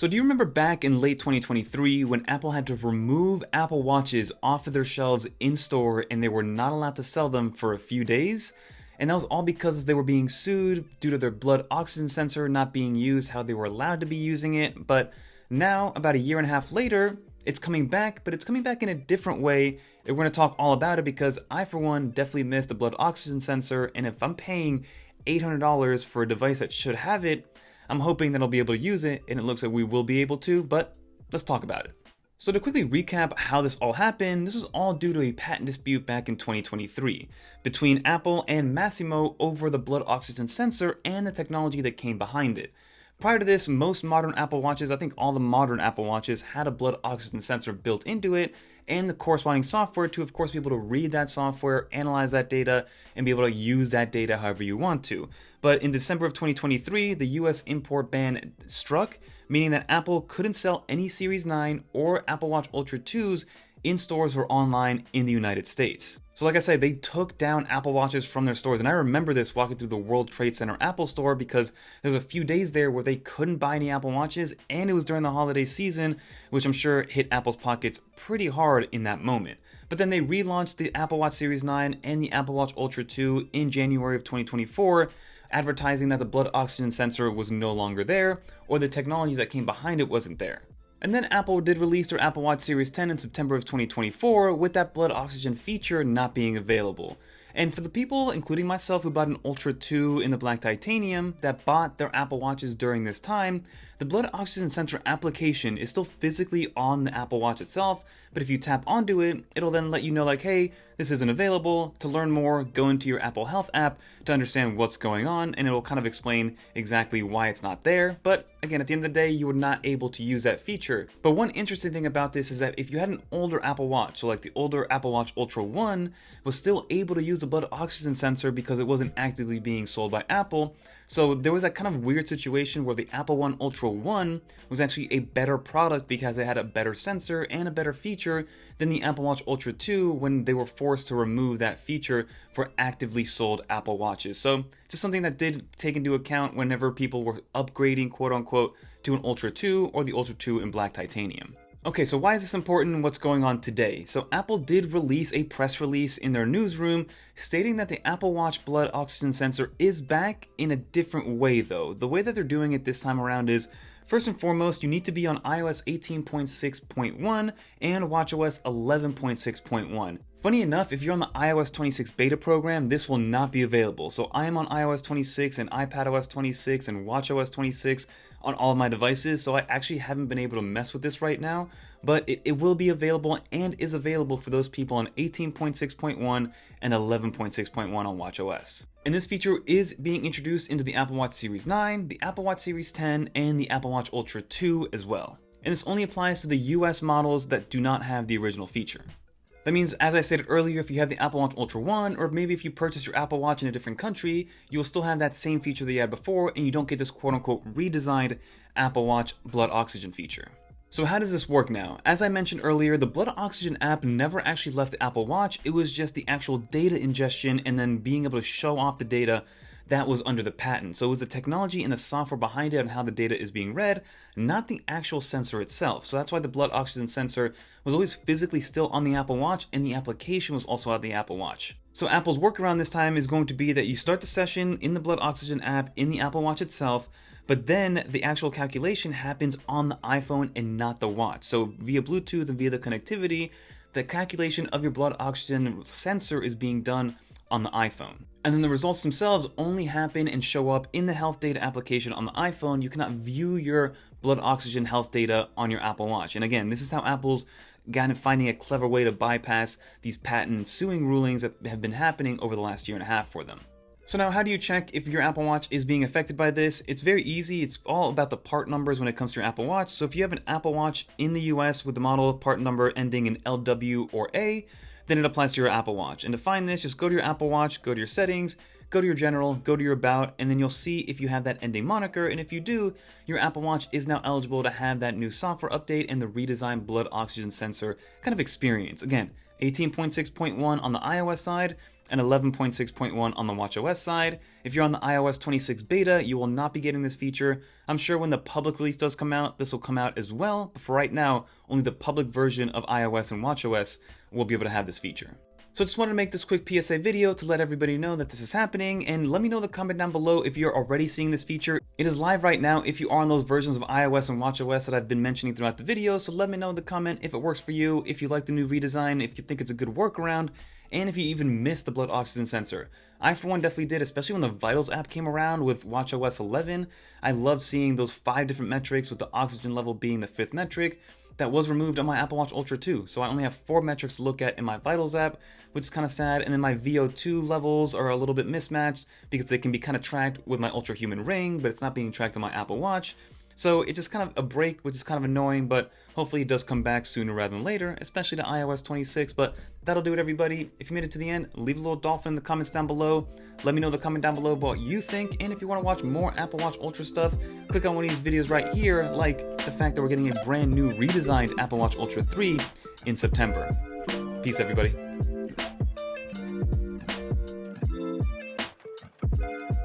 So do you remember back in late 2023 when Apple had to remove Apple Watches off of their shelves in store and they were not allowed to sell them for a few days? And that was all because they were being sued due to their blood oxygen sensor not being used how they were allowed to be using it. But now, about a year and a half later, it's coming back, but it's coming back in a different way. And we're going to talk all about it because I, for one, definitely miss the blood oxygen sensor. And if I'm paying $800 for a device that should have it, I'm hoping that I'll be able to use it, and it looks like we will be able to, but let's talk about it. So to quickly recap how this all happened, this was all due to a patent dispute back in 2023 between Apple and Massimo over the blood oxygen sensor and the technology that came behind it. Prior to this, most modern Apple Watches, I think all the modern Apple Watches, had a blood oxygen sensor built into it and the corresponding software to, of course, be able to read that software, analyze that data, and be able to use that data however you want to. But in December of 2023, the US import ban struck, meaning that Apple couldn't sell any Series 9 or Apple Watch Ultra 2s in stores or online in the United States. So like I said, they took down Apple Watches from their stores, and I remember this walking through the World Trade Center Apple store because there was a few days there where they couldn't buy any Apple Watches, and it was during the holiday season, which I'm sure hit Apple's pockets pretty hard in that moment. But then they relaunched the Apple Watch Series 9 and the Apple Watch Ultra 2 in January of 2024, advertising that the blood oxygen sensor was no longer there, or the technology that came behind it wasn't there. And then Apple did release their Apple Watch Series 10 in September of 2024 with that blood oxygen feature not being available. And for the people, including myself, who bought an Ultra 2 in the black titanium that bought their Apple Watches during this time, the blood oxygen sensor application is still physically on the Apple Watch itself, but if you tap onto it, it'll then let you know like, hey, this isn't available. To learn more, go into your Apple Health app to understand what's going on, and it'll kind of explain exactly why it's not there. But again, at the end of the day, you were not able to use that feature. But one interesting thing about this is that if you had an older Apple Watch, so like the older Apple Watch Ultra 1, was still able to use the blood oxygen sensor because it wasn't actively being sold by Apple. So there was that kind of weird situation where the Apple One Ultra 1 was actually a better product because it had a better sensor and a better feature than the Apple Watch Ultra 2 when they were forced to remove that feature for actively sold Apple Watches. So just something that did take into account whenever people were upgrading, quote unquote, to an Ultra 2 or the Ultra 2 in black titanium. Okay, so why is this important and what's going on today? So Apple did release a press release in their newsroom stating that the Apple Watch blood oxygen sensor is back in a different way though. The way that they're doing it this time around is, first and foremost, you need to be on iOS 18.6.1 and watchOS 11.6.1. Funny enough, if you're on the iOS 26 beta program, this will not be available. So I am on iOS 26 and iPadOS 26 and watchOS 26 on all of my devices, so I actually haven't been able to mess with this right now, but it will be available and is available for those people on 18.6.1 and 11.6.1 on watchOS. And this feature is being introduced into the Apple Watch Series 9, the Apple Watch Series 10, and the Apple Watch Ultra 2 as well. And this only applies to the US models that do not have the original feature. That means, as I stated earlier, if you have the Apple Watch Ultra 1, or maybe if you purchase your Apple Watch in a different country, you'll still have that same feature that you had before, and you don't get this quote-unquote redesigned Apple Watch blood oxygen feature. So how does this work now? As I mentioned earlier, the blood oxygen app never actually left the Apple Watch. It was just the actual data ingestion and then being able to show off the data that was under the patent. So it was the technology and the software behind it and how the data is being read, not the actual sensor itself. So that's why the blood oxygen sensor was always physically still on the Apple Watch, and the application was also on the Apple Watch. So Apple's workaround this time is going to be that you start the session in the blood oxygen app in the Apple Watch itself, but then the actual calculation happens on the iPhone and not the watch. So via Bluetooth and via the connectivity, the calculation of your blood oxygen sensor is being done on the iPhone. And then the results themselves only happen and show up in the health data application on the iPhone. You cannot view your blood oxygen health data on your Apple Watch. And again, this is how Apple's gotten finding a clever way to bypass these patent suing rulings that have been happening over the last year and a half for them. So now, how do you check if your Apple Watch is being affected by this? It's very easy. It's all about the part numbers when it comes to your Apple Watch. So if you have an Apple Watch in the US with the model part number ending in LW or A, then it applies to your Apple Watch. And to find this, just go to your Apple Watch, go to your settings, go to your general, go to your about, and then you'll see if you have that ending moniker. And if you do, your Apple Watch is now eligible to have that new software update and the redesigned blood oxygen sensor kind of experience. Again, 18.6.1 on the iOS side, and 11.6.1 on the watchOS side. If you're on the iOS 26 beta, you will not be getting this feature. I'm sure when the public release does come out, this will come out as well, but for right now, only the public version of iOS and watchOS will be able to have this feature. So I just wanted to make this quick PSA video to let everybody know that this is happening, and let me know in the comment down below if you're already seeing this feature. It is live right now if you are on those versions of iOS and watchOS that I've been mentioning throughout the video, so let me know in the comment if it works for you, if you like the new redesign, if you think it's a good workaround, and if you even missed the blood oxygen sensor. I for one definitely did, especially when the Vitals app came around with watchOS 11. I love seeing those 5 different metrics, with the oxygen level being the 5th metric. That was removed on my Apple Watch Ultra 2, so I only have 4 metrics to look at in my Vitals app, which is kind of sad, and then my VO2 levels are a little bit mismatched because they can be kind of tracked with my Ultra Human Ring, but it's not being tracked on my Apple Watch. So it's just kind of a break, which is kind of annoying, but hopefully it does come back sooner rather than later, especially to iOS 26. But that'll do it, everybody. If you made it to the end, leave a little dolphin in the comments down below. Let me know in the comment down below about what you think, and if you want to watch more Apple Watch Ultra stuff, click on one of these videos right here, like the fact that we're getting a brand new redesigned Apple Watch Ultra 3 in September. Peace, everybody.